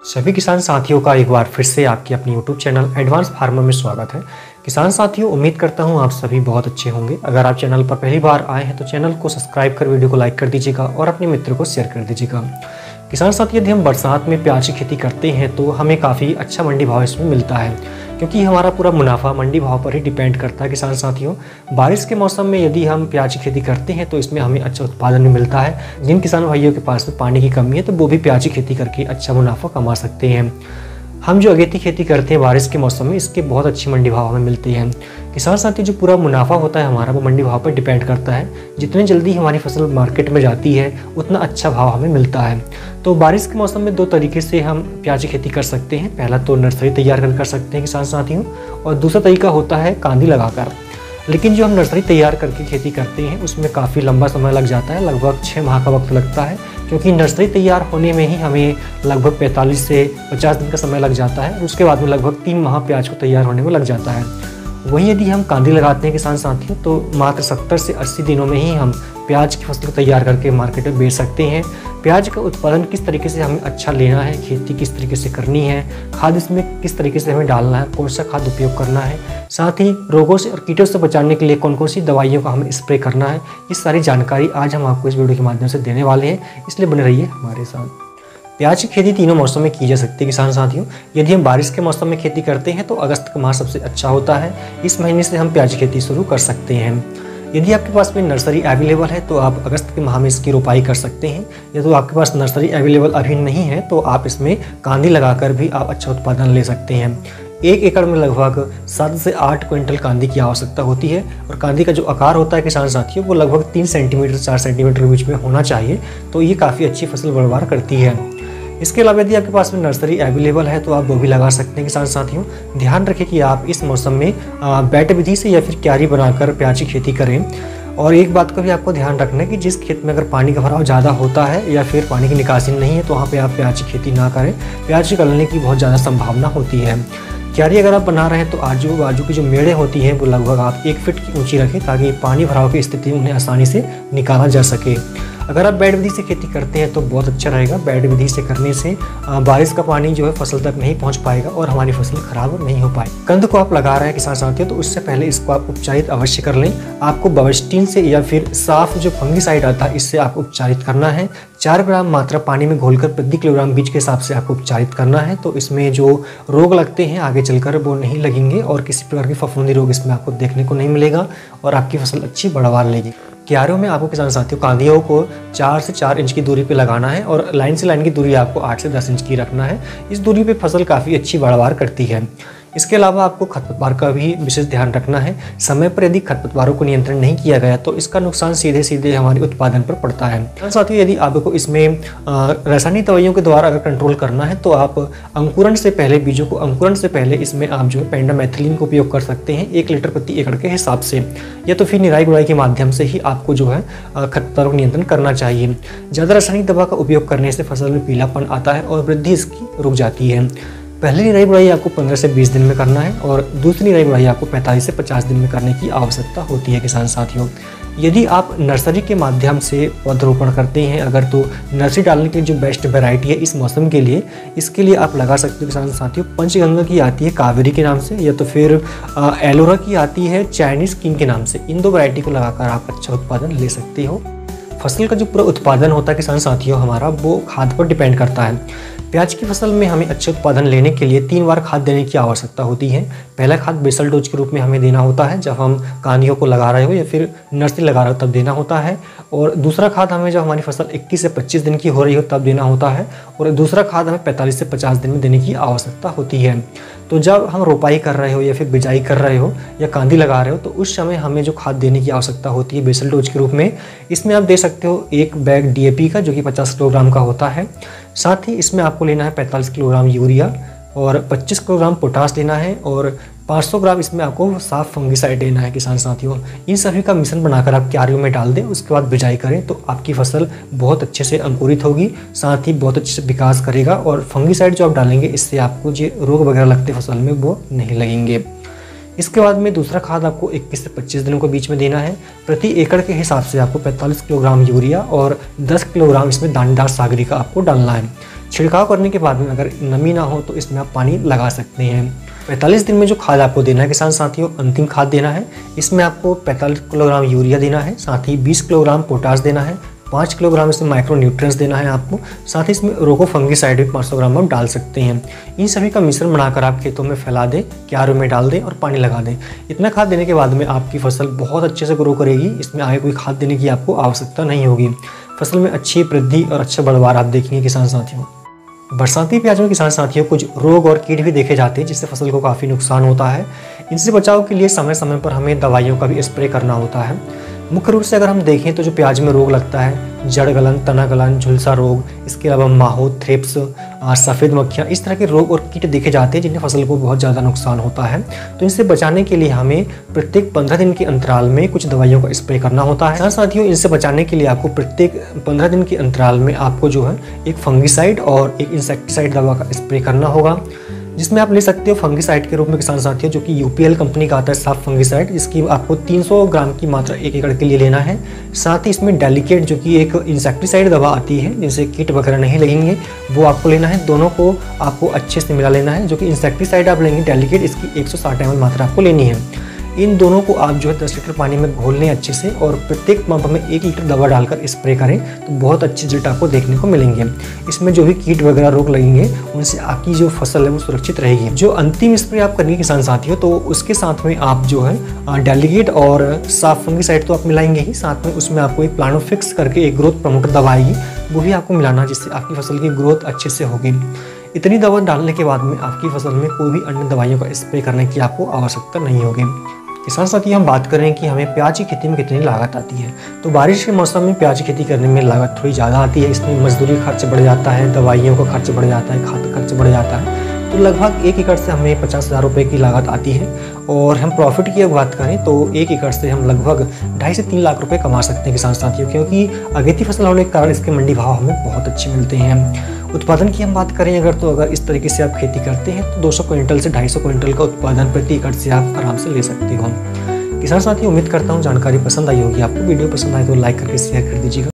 सभी किसान साथियों का एक बार फिर से आपके अपने YouTube चैनल एडवांस फार्मर में स्वागत है। किसान साथियों, उम्मीद करता हूं आप सभी बहुत अच्छे होंगे। अगर आप चैनल पर पहली बार आए हैं तो चैनल को सब्सक्राइब कर वीडियो को लाइक कर दीजिएगा और अपने मित्र को शेयर कर दीजिएगा। किसान साथियों, यदि हम बरसात में प्याज की खेती करते हैं तो हमें काफ़ी अच्छा मंडी भाव इसमें मिलता है, क्योंकि हमारा पूरा मुनाफा मंडी भाव पर ही डिपेंड करता है। किसान साथियों, बारिश के मौसम में यदि हम प्याज की खेती करते हैं तो इसमें हमें अच्छा उत्पादन भी मिलता है। जिन किसान भाइयों के पास में पानी की कमी है तो वो भी प्याज की खेती करके अच्छा मुनाफा कमा सकते हैं। हम जो अगेती खेती करते हैं बारिश के मौसम में, इसके बहुत अच्छी मंडी भाव हमें मिलती है। किसान साथी, जो पूरा मुनाफा होता है हमारा वो मंडी भाव पर डिपेंड करता है। जितनी जल्दी हमारी फसल मार्केट में जाती है उतना अच्छा भाव हमें मिलता है। तो बारिश के मौसम में दो तरीके से हम प्याज की खेती कर सकते हैं। पहला तो नर्सरी तैयार कर सकते हैं किसान साथियों, और दूसरा तरीका होता है कांदी लगाकर। लेकिन जो हम नर्सरी तैयार करके खेती करते हैं उसमें काफ़ी लंबा समय लग जाता है, लगभग 6 माह का वक्त लगता है, क्योंकि नर्सरी तैयार होने में ही हमें लगभग 45 से 50 दिन का समय लग जाता है और उसके बाद में लगभग 3 माह प्याज को तैयार होने में लग जाता है। वहीं यदि हम कांदी लगाते हैं किसान साथियों तो मात्र 70 से 80 दिनों में ही हम प्याज की फसल को तैयार करके मार्केट में बेच सकते हैं। प्याज का उत्पादन किस तरीके से हमें अच्छा लेना है, खेती किस तरीके से करनी है, खाद इसमें किस तरीके से हमें डालना है, कौन सा खाद उपयोग करना है, साथ ही रोगों से और कीटों से बचाने के लिए कौन कौन सी दवाइयों का हमें स्प्रे करना है, ये सारी जानकारी आज हम आपको इस वीडियो के माध्यम से देने वाले हैं, इसलिए बने रहिए हमारे साथ। प्याज की खेती तीनों मौसम में की जा सकती है किसान साथियों। यदि हम बारिश के मौसम में खेती करते हैं तो अगस्त का माह सबसे अच्छा होता है। इस महीने से हम प्याज की खेती शुरू कर सकते हैं। यदि आपके पास में नर्सरी अवेलेबल है तो आप अगस्त के माह में इसकी रोपाई कर सकते हैं। यदि आपके पास नर्सरी अवेलेबल अभी नहीं है तो आप इसमें कांदी लगाकर भी आप अच्छा उत्पादन ले सकते हैं। 1 एकड़ में लगभग 7 से 8 क्विंटल कांदी की आवश्यकता होती है, और कांदी का जो आकार होता है किसान साथियों वो लगभग 3 सेंटीमीटर 4 सेंटीमीटर के बीच में होना चाहिए। तो ये काफ़ी अच्छी फसल पैदावार करती है। इसके अलावा यदि आपके पास में नर्सरी अवेलेबल है तो आप वो भी लगा सकते हैं किसान साथियों। ध्यान रखें कि आप इस मौसम में बैट विधि से या फिर क्यारी बनाकर प्याज की खेती करें। और एक बात का भी आपको ध्यान रखना है कि जिस खेत में अगर पानी का भराव ज़्यादा होता है या फिर पानी की निकासी नहीं है तो वहाँ पे आप प्याज की खेती ना करें। प्याज गलने की बहुत ज़्यादा संभावना होती है। क्यारी अगर आप बना रहे हैं तो आजू बाजू की जो मेड़ें होती हैं वो लगभग आप 1 फीट की ऊंची रखें, ताकि पानी भराव की स्थिति में उन्हें आसानी से निकाला जा सके। अगर आप बेड विधि से खेती करते हैं तो बहुत अच्छा रहेगा। बेड विधि से करने से बारिश का पानी जो है फसल तक नहीं पहुंच पाएगा और हमारी फसल खराब नहीं हो पाएगी। कंद को आप लगा रहे हैं किसान साथियों तो उससे पहले इसको आप उपचारित अवश्य कर लें। आपको बवस्टीन से या फिर साफ जो फंगिसाइड आता है इससे आप उपचारित करना है। 4 ग्राम मात्रा पानी में घोलकर प्रति किलोग्राम बीज के हिसाब से आपको उपचारित करना है। तो इसमें जो रोग लगते हैं आगे चलकर वो नहीं लगेंगे और किसी प्रकार की फफूंदी रोग इसमें आपको देखने को नहीं मिलेगा और आपकी फसल अच्छी पैदावार लेगी। क्यारियों में आपको किसान साथियों कांदियों को 4 से 4 इंच की दूरी पे लगाना है और लाइन से लाइन की दूरी आपको 8 से 10 इंच की रखना है। इस दूरी पे फसल काफ़ी अच्छी पैदावार करती है। इसके अलावा आपको खरपतवार का भी विशेष ध्यान रखना है। समय पर यदि खरपतवारों को नियंत्रण नहीं किया गया तो इसका नुकसान सीधे सीधे हमारे उत्पादन पर पड़ता है। साथ ही यदि आपको इसमें रासायनिक दवाइयों के द्वारा अगर कंट्रोल करना है तो आप अंकुरण से पहले, बीजों को अंकुरण से पहले इसमें आप जो है पेंडामेथिलीन का उपयोग कर सकते हैं 1 लीटर प्रति एकड़ के हिसाब से, या तो फिर निराई गुड़ाई के माध्यम से ही आपको जो है खरपतवारों को नियंत्रण करना चाहिए। ज़्यादा रासायनिक दवा का उपयोग करने से फसल में पीलापन आता है और वृद्धि इसकी रुक जाती है। पहली निराई गुड़ाई आपको 15 से 20 दिन में करना है और दूसरी निराई गुड़ाई आपको 45 से 50 दिन में करने की आवश्यकता होती है किसान साथियों। यदि आप नर्सरी के माध्यम से पौधरोपण करते हैं अगर, तो नर्सरी डालने के लिए जो बेस्ट वैरायटी है इस मौसम के लिए, इसके लिए आप लगा सकते हो किसान साथियों। पंचगंगा की आती है कावेरी के नाम से, या तो फिर एलोरा की आती है चाइनीज़ किंग के नाम से। इन 2 वैरायटी को लगाकर आप अच्छा उत्पादन ले सकते हो। फसल का जो पूरा उत्पादन होता है किसान साथियों हमारा, वो खाद पर डिपेंड करता है। प्याज की फसल में हमें अच्छे उत्पादन लेने के लिए 3 बार खाद देने की आवश्यकता होती है। पहला खाद बेसल डोज के रूप में हमें देना होता है जब हम कांदियों को लगा रहे हो या फिर नर्सरी लगा रहे हो तब देना होता है, और दूसरा खाद हमें जब हमारी फसल 21 से 25 दिन की हो रही हो तब देना होता है, और दूसरा खाद हमें 45 से 50 दिन में देने की आवश्यकता होती है। तो जब हम रोपाई कर रहे हो या फिर बिजाई कर रहे हो या कांदी लगा रहे हो तो उस समय हमें जो खाद देने की आवश्यकता होती है बेसल डोज के रूप में, इसमें आप दे सकते हो 1 बैग DAP का जो कि 50 किलोग्राम का होता है। साथ ही इसमें आपको लेना है 45 किलोग्राम यूरिया और 25 किलोग्राम पोटास लेना है और 500 ग्राम इसमें आपको साफ फंगिसाइड लेना है किसान साथियों। इन सभी का मिश्रण बनाकर आप क्यारियों में डाल दें, उसके बाद बिजाई करें तो आपकी फसल बहुत अच्छे से अंकुरित होगी, साथ ही बहुत अच्छे से विकास करेगा। और फंगिसाइड जो आप डालेंगे इससे आपको जो रोग वगैरह लगते फसल में वो नहीं लगेंगे। इसके बाद में दूसरा खाद आपको 21 से 25 दिनों के बीच में देना है। प्रति एकड़ के हिसाब से आपको 45 किलोग्राम यूरिया और 10 किलोग्राम इसमें दानेदार सागरी का आपको डालना है। छिड़काव करने के बाद में अगर नमी ना हो तो इसमें आप पानी लगा सकते हैं। 45 दिन में जो खाद आपको देना है किसान साथियों, अंतिम खाद देना है। इसमें आपको 45 किलोग्राम यूरिया देना है, साथ ही 20 किलोग्राम पोटास देना है, 5 किलोग्राम इसमें माइक्रो न्यूट्रिएंट्स देना है आपको, साथ ही इसमें रोको फंगीसाइड भी 500 ग्राम आप डाल सकते हैं। इन सभी का मिश्रण बनाकर आप खेतों में फैला दें, क्यारों में डाल दें और पानी लगा दें। इतना खाद देने के बाद में आपकी फसल बहुत अच्छे से ग्रो करेगी। इसमें आगे कोई खाद देने की आपको आवश्यकता नहीं होगी। फसल में अच्छी वृद्धि और अच्छा बढ़वार आप देखेंगे किसान साथियों। बरसाती प्याज में किसान साथियों कुछ रोग और कीट भी देखे जाते हैं जिससे फसल को काफ़ी नुकसान होता है। इनसे बचाव के लिए समय समय पर हमें दवाइयों का भी स्प्रे करना होता है। मुख्य रूप से अगर हम देखें तो जो प्याज में रोग लगता है, जड़ गलन, तना गलन, झुलसा रोग, इसके अलावा माहो, थ्रिप्स, सफ़ेद मक्खियाँ, इस तरह के रोग और कीट देखे जाते हैं जिन्हें फसल को बहुत ज़्यादा नुकसान होता है। तो इनसे बचाने के लिए हमें प्रत्येक 15 दिन के अंतराल में कुछ दवाइयों का स्प्रे करना होता है। साथ साथियों, इनसे बचाने के लिए आपको प्रत्येक 15 दिन के अंतराल में आपको जो है एक फंगीसाइड और एक इंसेक्टिसाइड दवा का स्प्रे करना होगा, जिसमें आप ले सकते हो फंगीसाइड के रूप में किसान साथियों जो कि यूपीएल कंपनी का आता है साफ फंगीसाइड, जिसकी आपको 300 ग्राम की मात्रा 1 एकड़ के लिए लेना है। साथ ही इसमें डेलिकेट जो कि एक इंसेक्टिसाइड दवा आती है जिनसे कीट वगैरह नहीं लगेंगे, वो आपको लेना है। दोनों को आपको अच्छे से मिला लेना है। जो कि इंसेक्टिसाइड आप लेंगे डेलिकेट, इसकी 160 ml मात्रा आपको लेनी है। इन दोनों को आप जो है 10 लीटर पानी में घोल लें अच्छे से और प्रत्येक पंप में 1 लीटर दवा डालकर स्प्रे करें तो बहुत अच्छे रिजल्ट आपको देखने को मिलेंगे। इसमें जो भी कीट वगैरह रोग लगेंगे उनसे आपकी जो फसल है वो सुरक्षित रहेगी। जो अंतिम स्प्रे आप करेंगे किसान साथियों, तो उसके साथ में आप जो है डेलीगेट और साफ फंगीसाइड तो आप मिलाएंगे ही, साथ में उसमें आपको एक प्लानोफिक्स करके एक ग्रोथ प्रमोटर दवा आएगी, वो भी आपको मिलाना, जिससे आपकी फसल की ग्रोथ अच्छे से होगी। इतनी दवा डालने के बाद में आपकी फसल में कोई भी अन्य दवाइयों का स्प्रे करने की आपको आवश्यकता नहीं होगी। किसान साथी, हम बात करें कि हमें प्याज की खेती में कितनी लागत आती है, तो बारिश के मौसम में प्याज की खेती करने में लागत थोड़ी ज़्यादा आती है। इसमें मजदूरी खर्च बढ़ जाता है, दवाइयों का खर्च बढ़ जाता है, खाद खर्च बढ़ जाता है। तो लगभग 1 एकड़ से हमें 50,000 रुपये की लागत आती है। और हम प्रॉफिट की बात करें तो 1 एकड़ से हम लगभग 2.5 से 3 लाख रुपये कमा सकते हैं किसान साथियों, क्योंकि अगेती फसल होने के कारण इसके मंडी भाव हमें बहुत अच्छे मिलते हैं। उत्पादन की हम बात करें अगर इस तरीके से आप खेती करते हैं तो 200 क्विंटल से 250 क्विंटल का उत्पादन प्रति एकड़ से आप आराम से ले सकते हो। किसान साथी, उम्मीद करता हूँ जानकारी पसंद आई होगी आपको। वीडियो पसंद आए तो लाइक करके शेयर कर दीजिएगा।